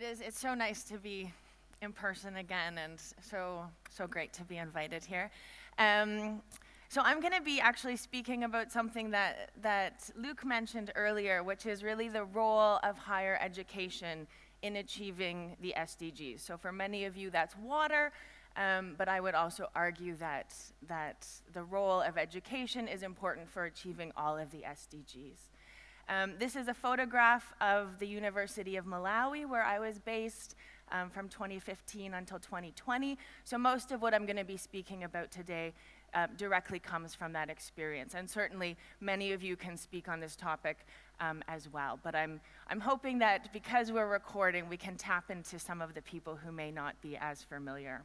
It's so nice to be in person again, and so great to be invited here. So I'm going to be actually speaking about something that Luke mentioned earlier, which is really the role of higher education in achieving the SDGs. So for many of you, that's water, but I would also argue that the role of education is important for achieving all of the SDGs. This is a photograph of the University of Malawi, where I was based from 2015 until 2020. So most of what I'm going to be speaking about today directly comes from that experience. And certainly many of you can speak on this topic as well. But I'm hoping that because we're recording, we can tap into some of the people who may not be as familiar.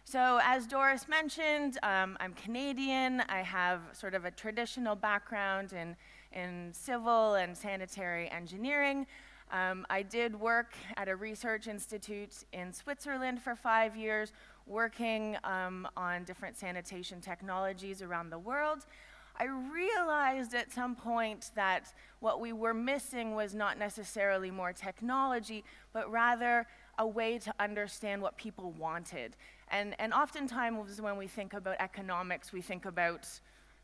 So as Doris mentioned, I'm Canadian. I have sort of a traditional background in civil and sanitary engineering. I did work at a research institute in Switzerland for 5 years, working on different sanitation technologies around the world. I realized at some point that what we were missing was not necessarily more technology, but rather a way to understand what people wanted. And oftentimes when we think about economics, we think about,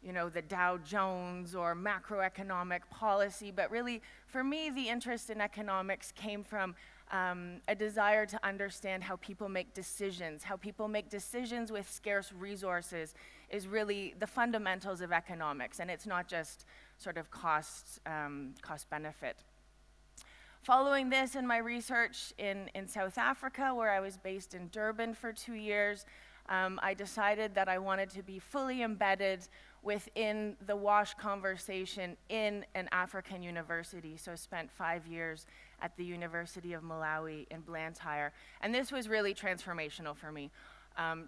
you know, the Dow Jones or macroeconomic policy, but really, for me, the interest in economics came from a desire to understand how people make decisions. How people make decisions with scarce resources is really the fundamentals of economics, and it's not just sort of cost benefit. Following this in my research in South Africa, where I was based in Durban for 2 years, I decided that I wanted to be fully embedded within the WASH conversation in an African university, so spent 5 years at the University of Malawi in Blantyre. And this was really transformational for me,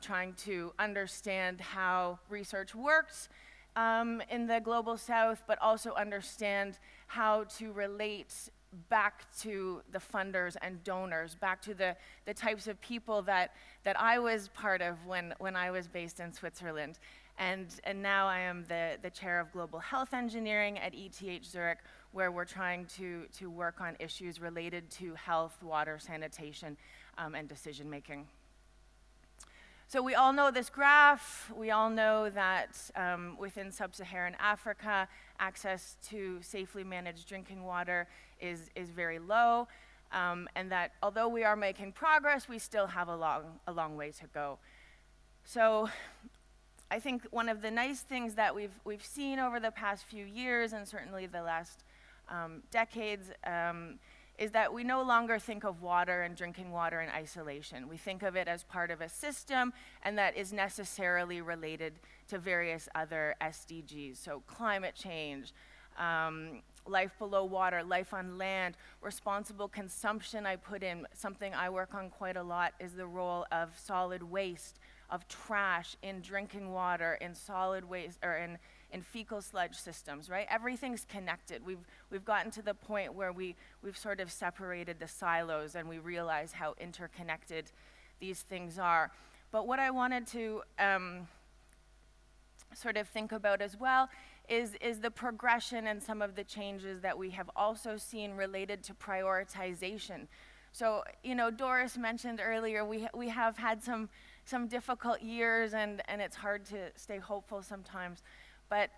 trying to understand how research works in the Global South, but also understand how to relate back to the funders and donors, back to the types of people that I was part of when I was based in Switzerland. And now I am the chair of global health engineering at ETH Zurich, where we're trying to work on issues related to health, water, sanitation, and decision making. So we all know this graph. We all know that within sub-Saharan Africa, access to safely managed drinking water is very low, and that although we are making progress, we still have a long way to go. So I think one of the nice things that we've seen over the past few years, and certainly the last decades, is that we no longer think of water and drinking water in isolation. We think of it as part of a system, and that is necessarily related to various other SDGs. So climate change, life below water, life on land, responsible consumption. I put in something I work on quite a lot is the role of solid waste, of trash in drinking water, in solid waste, or in fecal sludge systems, right? Everything's connected. We've gotten to the point where we've sort of separated the silos, and we realize how interconnected these things are. But what I wanted to sort of think about as well is the progression and some of the changes that we have also seen related to prioritization. So, you know, Doris mentioned earlier, we have had some difficult years, and it's hard to stay hopeful sometimes. But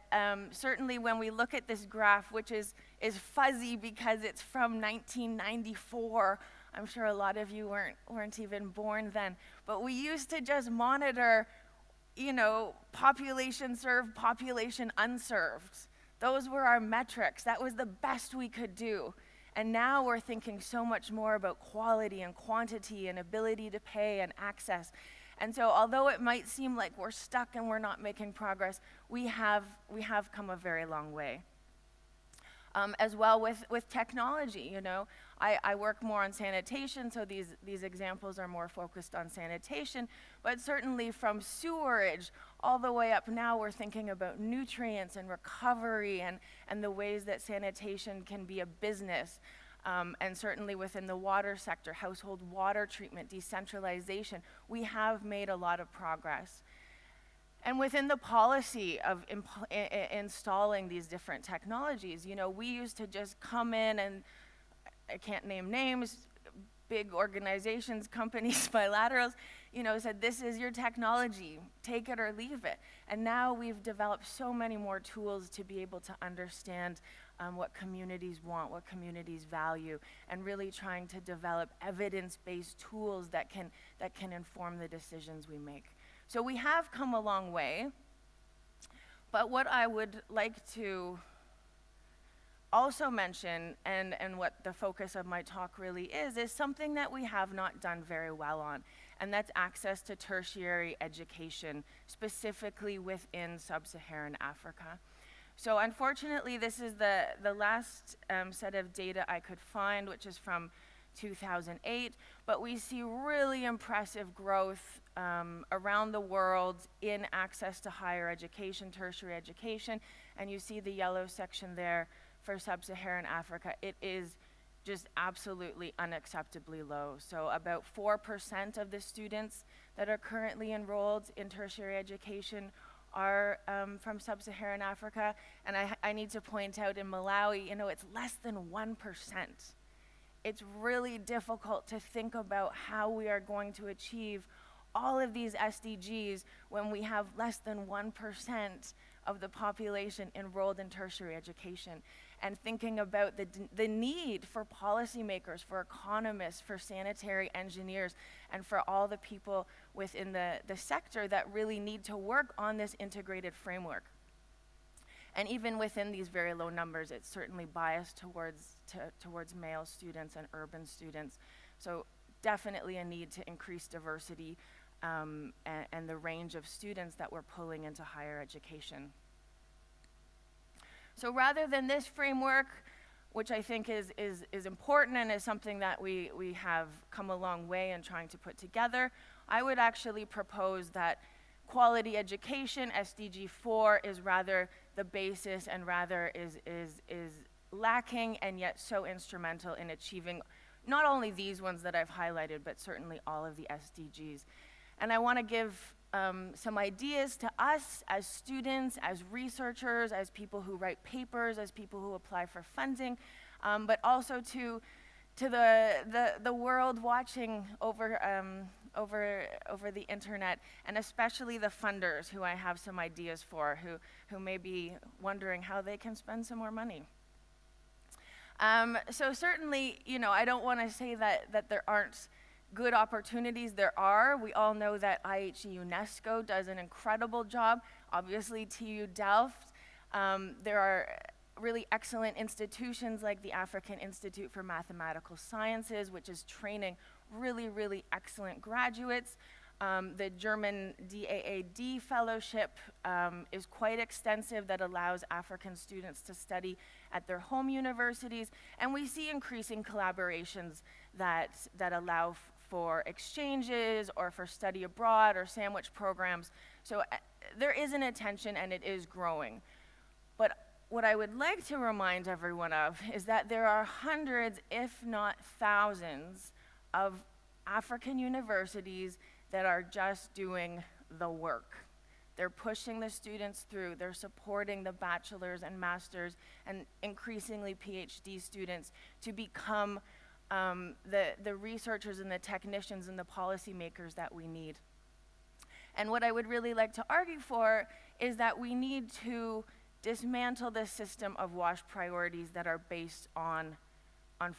certainly when we look at this graph, which is fuzzy because it's from 1994, I'm sure a lot of you weren't even born then, but we used to just monitor, you know, population served, population unserved. Those were our metrics. That was the best we could do. And now we're thinking so much more about quality and quantity and ability to pay and access. And so although it might seem like we're stuck and we're not making progress, we have come a very long way. As well with technology, you know. I work more on sanitation, so these examples are more focused on sanitation, but certainly from sewerage all the way up now, we're thinking about nutrients and recovery and the ways that sanitation can be a business. And certainly within the water sector, household water treatment, decentralization, we have made a lot of progress. And within the policy of installing these different technologies, you know, we used to just come in and I can't name names, big organizations, companies, bilaterals, said, this is your technology, take it or leave it. And now we've developed so many more tools to be able to understand what communities want, what communities value, and really trying to develop evidence-based tools that can inform the decisions we make. So we have come a long way, but what I would like to also mention, and what the focus of my talk really is something that we have not done very well on, and that's access to tertiary education, specifically within sub-Saharan Africa. So unfortunately, this is the last set of data I could find, which is from 2008, but we see really impressive growth around the world in access to higher education, tertiary education, and you see the yellow section there for sub-Saharan Africa. It is just absolutely unacceptably low. So about 4% of the students that are currently enrolled in tertiary education are from sub-Saharan Africa, and I need to point out in Malawi, it's less than 1%. It's really difficult to think about how we are going to achieve all of these SDGs when we have less than 1% of the population enrolled in tertiary education. And thinking about the need for policymakers, for economists, for sanitary engineers, and for all the people within the sector that really need to work on this integrated framework. And even within these very low numbers, it's certainly biased towards male students and urban students. So definitely a need to increase diversity and the range of students that we're pulling into higher education. So rather than this framework, which I think is important and is something that we have come a long way in trying to put together, I would actually propose that quality education, SDG 4, is rather the basis and rather is lacking and yet so instrumental in achieving not only these ones that I've highlighted, but certainly all of the SDGs. And I want to give some ideas to us as students, as researchers, as people who write papers, as people who apply for funding, but also to the world watching over the internet, and especially the funders who I have some ideas for, who may be wondering how they can spend some more money. So certainly, I don't want to say that there aren't good opportunities. There are. We all know that IHE UNESCO does an incredible job. Obviously, TU Delft. There are really excellent institutions like the African Institute for Mathematical Sciences, which is training really, really excellent graduates. The German DAAD fellowship is quite extensive, that allows African students to study at their home universities. And we see increasing collaborations that allow for exchanges or for study abroad or sandwich programs. So there is an attention and it is growing. But what I would like to remind everyone of is that there are hundreds, if not thousands, of African universities that are just doing the work. They're pushing the students through, they're supporting the bachelor's and master's and increasingly PhD students to become the researchers and the technicians and the policymakers that we need. And what I would really like to argue for is that we need to dismantle this system of WASH priorities that are based on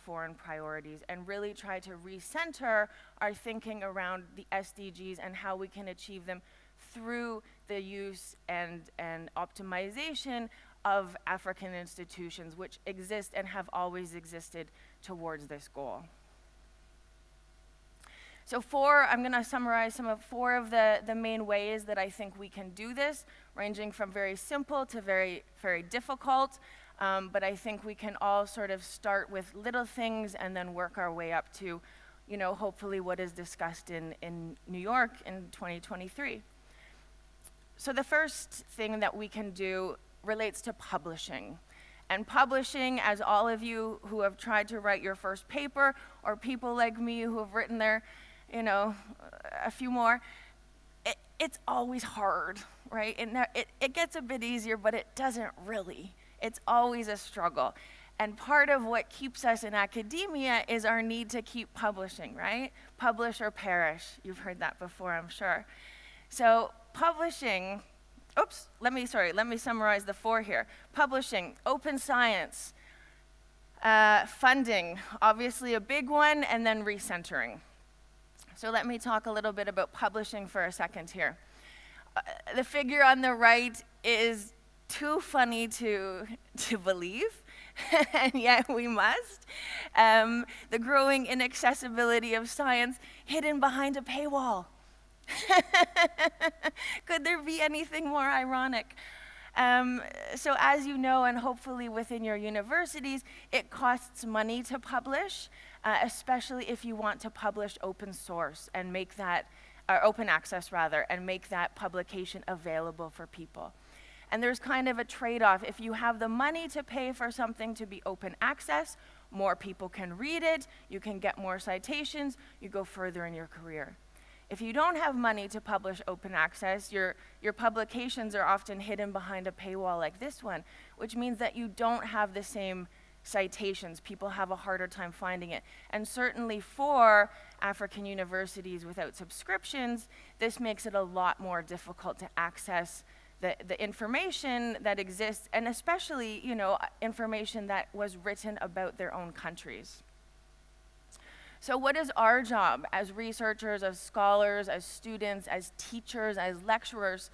foreign priorities, and really try to recenter our thinking around the SDGs and how we can achieve them through the use and optimization of African institutions which exist and have always existed towards this goal. So I'm going to summarize four of the main ways that I think we can do this, ranging from very simple to very, very difficult. But I think we can all sort of start with little things and then work our way up to, hopefully what is discussed in New York in 2023. So the first thing that we can do relates to publishing. And publishing, as all of you who have tried to write your first paper, or people like me who have written their, a few more, it's always hard, right? And it gets a bit easier, but it doesn't really. It's always a struggle. And part of what keeps us in academia is our need to keep publishing, right? Publish or perish. You've heard that before, I'm sure. So publishing, let me summarize the 4 here. Publishing, open science, funding, obviously a big one, and then recentering. So let me talk a little bit about publishing for a second here. The figure on the right is too funny to believe, and yet we must. The growing inaccessibility of science hidden behind a paywall. Could there be anything more ironic? So as you know, and hopefully within your universities, it costs money to publish, especially if you want to publish open source and make that, or open access rather, and make that publication available for people. And there's kind of a trade-off. If you have the money to pay for something to be open access, more people can read it, you can get more citations, you go further in your career. If you don't have money to publish open access, your publications are often hidden behind a paywall like this one, which means that you don't have the same citations. People have a harder time finding it. And certainly for African universities without subscriptions, this makes it a lot more difficult to access the information that exists, and especially, information that was written about their own countries. So what is our job as researchers, as scholars, as students, as teachers, as lecturers?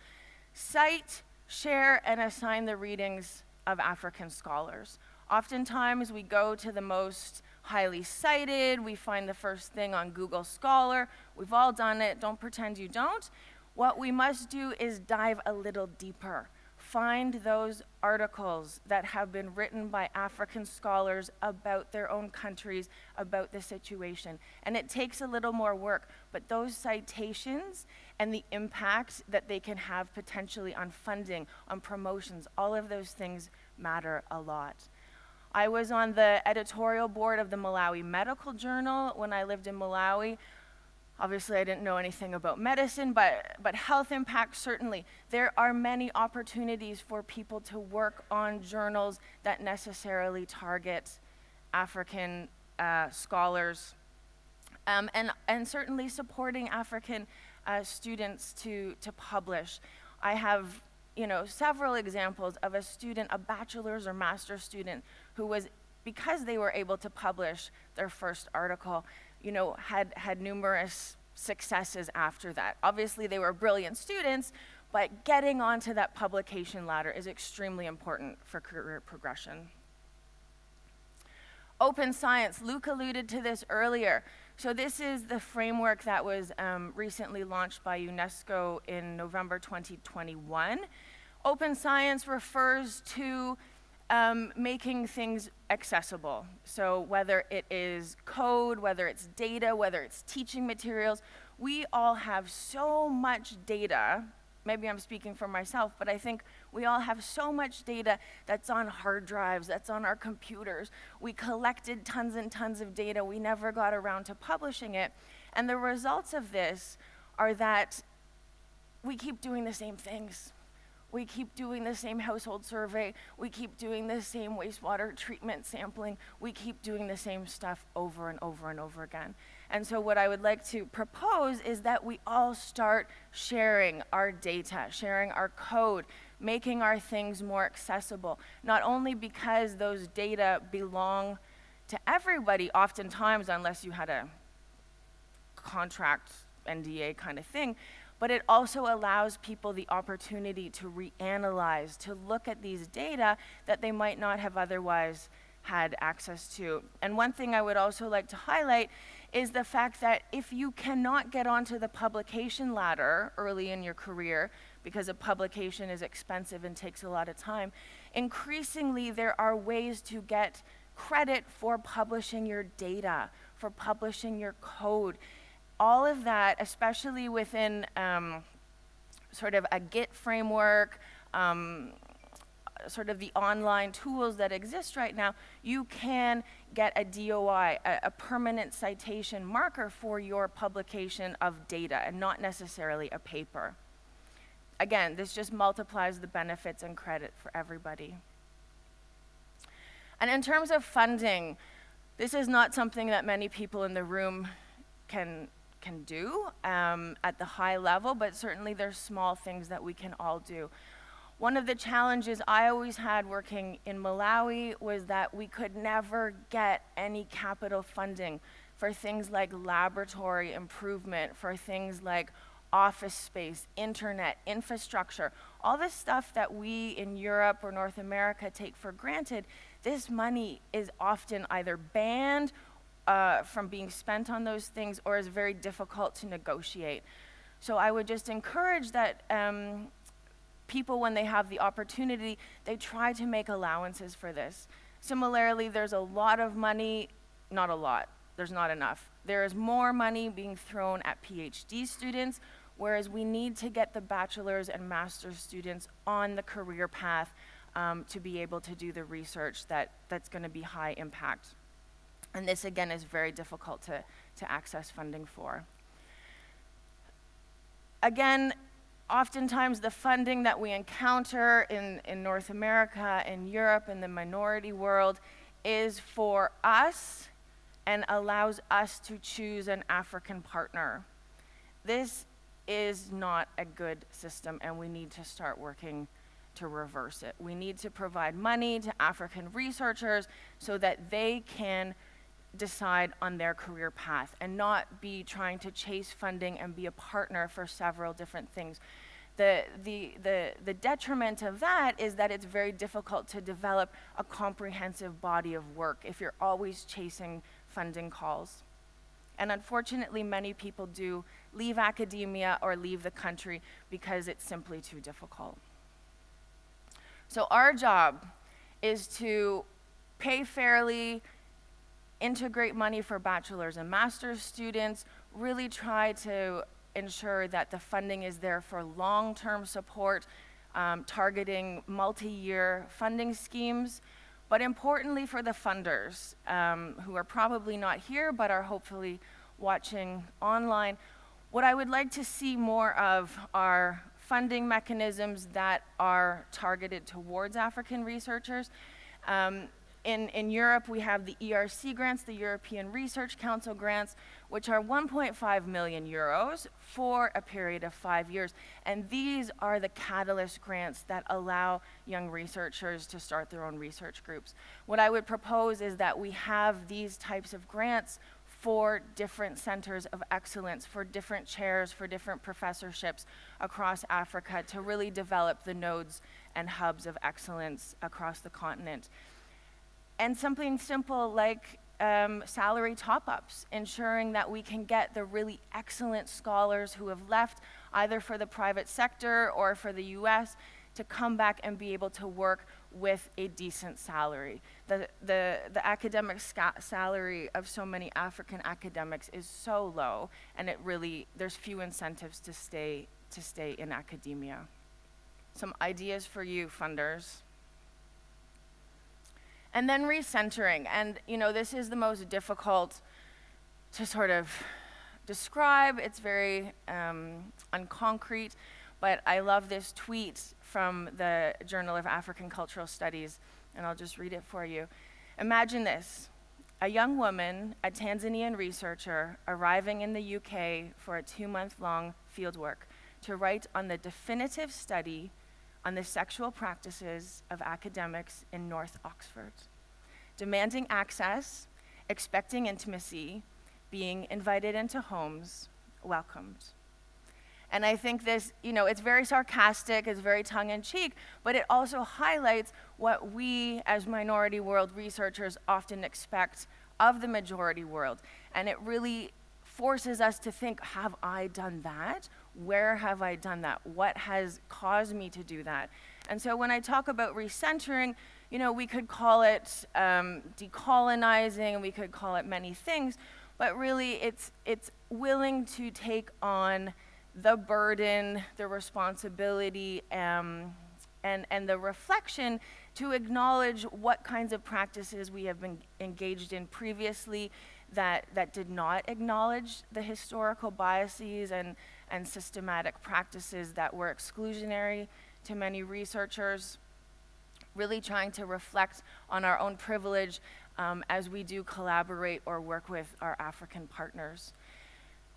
Cite, share, and assign the readings of African scholars. Oftentimes we go to the most highly cited, we find the first thing on Google Scholar. We've all done it, don't pretend you don't. What we must do is dive a little deeper. Find those articles that have been written by African scholars about their own countries, about the situation. And it takes a little more work, but those citations and the impact that they can have potentially on funding, on promotions, all of those things matter a lot. I was on the editorial board of the Malawi Medical Journal when I lived in Malawi. Obviously, I didn't know anything about medicine, but health impact, certainly. There are many opportunities for people to work on journals that necessarily target African scholars, and certainly supporting African students to publish. I have several examples of a student, a bachelor's or master's student, who was, because they were able to publish their first article, had numerous successes after that. Obviously, they were brilliant students, but getting onto that publication ladder is extremely important for career progression. Open science, Luke alluded to this earlier. So this is the framework that was recently launched by UNESCO in November 2021. Open science refers to making things accessible. So whether it is code, whether it's data, whether it's teaching materials, we all have so much data. Maybe I'm speaking for myself, but I think we all have so much data that's on hard drives, that's on our computers. We collected tons and tons of data. We never got around to publishing it. And the results of this are that we keep doing the same things. We keep doing the same household survey. We keep doing the same wastewater treatment sampling. We keep doing the same stuff over and over and over again. And so what I would like to propose is that we all start sharing our data, sharing our code, making our things more accessible, not only because those data belong to everybody oftentimes, unless you had a contract, NDA kind of thing, but it also allows people the opportunity to reanalyze, to look at these data that they might not have otherwise had access to. And one thing I would also like to highlight is the fact that if you cannot get onto the publication ladder early in your career, because a publication is expensive and takes a lot of time, increasingly there are ways to get credit for publishing your data, for publishing your code. All of that, especially within sort of a Git framework, sort of the online tools that exist right now, you can get a DOI, a permanent citation marker for your publication of data, and not necessarily a paper. Again, this just multiplies the benefits and credit for everybody. And in terms of funding, this is not something that many people in the room can do at the high level, but certainly there's small things that we can all do. One of the challenges I always had working in Malawi was that we could never get any capital funding for things like laboratory improvement, for things like office space, internet, infrastructure, all this stuff that we in Europe or North America take for granted. This money is often either banned from being spent on those things or is very difficult to negotiate. So I would just encourage that people, when they have the opportunity, they try to make allowances for this. Similarly, there's a lot of money, not a lot, there's not enough. There is more money being thrown at PhD students, whereas we need to get the bachelor's and master's students on the career path to be able to do the research that's going to be high impact. And this, again, is very difficult to access funding for. Again, oftentimes the funding that we encounter in North America, in Europe, in the minority world, is for us and allows us to choose an African partner. This is not a good system, and we need to start working to reverse it. We need to provide money to African researchers so that they can decide on their career path and not be trying to chase funding and be a partner for several different things. The detriment of that is that it's very difficult to develop a comprehensive body of work if you're always chasing funding calls. And unfortunately, many people do leave academia or leave the country because it's simply too difficult. So our job is to pay fairly, integrate money for bachelor's and master's students, really try to ensure that the funding is there for long-term support, targeting multi-year funding schemes, but importantly for the funders who are probably not here but are hopefully watching online. What I would like to see more of are funding mechanisms that are targeted towards African researchers. In Europe, we have the ERC grants, the European Research Council grants, which are 1.5 million euros for a period of 5 years. And these are the catalyst grants that allow young researchers to start their own research groups. What I would propose is that we have these types of grants for different centers of excellence, for different chairs, for different professorships across Africa to really develop the nodes and hubs of excellence across the continent. And something simple like salary top-ups, ensuring that we can get the really excellent scholars who have left either for the private sector or for the US to come back and be able to work with a decent salary. The academic salary of so many African academics is so low, and there's few incentives to stay in academia. Some ideas for you, funders. And then recentering, and this is the most difficult to sort of describe. It's very unconcrete, but I love this tweet from the Journal of African Cultural Studies, and I'll just read it for you. Imagine this: a young woman, a Tanzanian researcher, arriving in the UK for a 2-month-long fieldwork to write on the definitive study on the sexual practices of academics in North Oxford, demanding access, expecting intimacy, being invited into homes, welcomed. And I think this, it's very sarcastic, it's very tongue-in-cheek, but it also highlights what we as minority world researchers often expect of the majority world. And it really forces us to think, have I done that? Where have I done that? What has caused me to do that? And so when I talk about recentering, we could call it decolonizing, we could call it many things, but really it's willing to take on the burden, the responsibility, and the reflection to acknowledge what kinds of practices we have been engaged in previously that did not acknowledge the historical biases and systematic practices that were exclusionary to many researchers. really trying to reflect on our own privilege as we do collaborate or work with our African partners.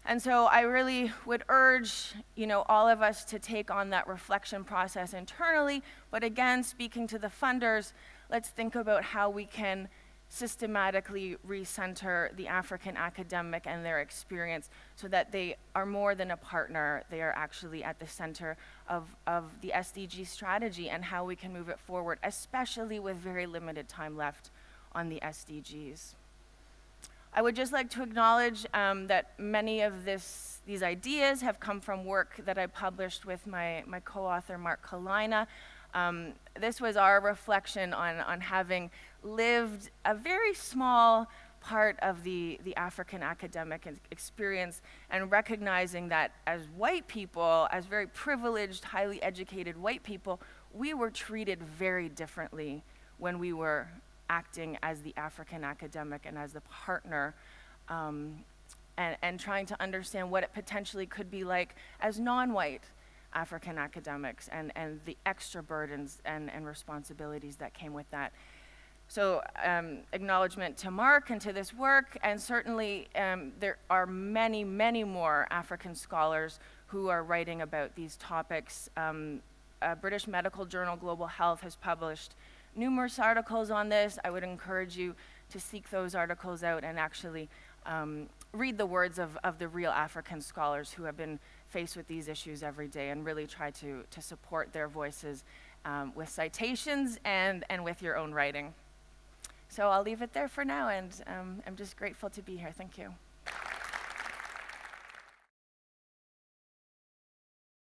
And so I really would urge, all of us to take on that reflection process internally, but again, speaking to the funders, let's think about how we can systematically recenter the African academic and their experience so that they are more than a partner, they are actually at the center of the SDG strategy and how we can move it forward, especially with very limited time left on the SDGs. I would just like to acknowledge that many of these ideas have come from work that I published with my co-author, Mark Kalina. This was our reflection on having lived a very small part of the African academic experience and recognizing that as white people, as very privileged, highly educated white people, we were treated very differently when we were acting as the African academic and as the partner, and trying to understand what it potentially could be like as non-white African academics and the extra burdens and responsibilities that came with that. So acknowledgement to Mark and to this work, and certainly there are many, many more African scholars who are writing about these topics. British medical journal Global Health has published numerous articles on this. I would encourage you to seek those articles out and actually read the words of the real African scholars who have been faced with these issues every day and really try to support their voices with citations and with your own writing. So I'll leave it there for now, and I'm just grateful to be here. Thank you.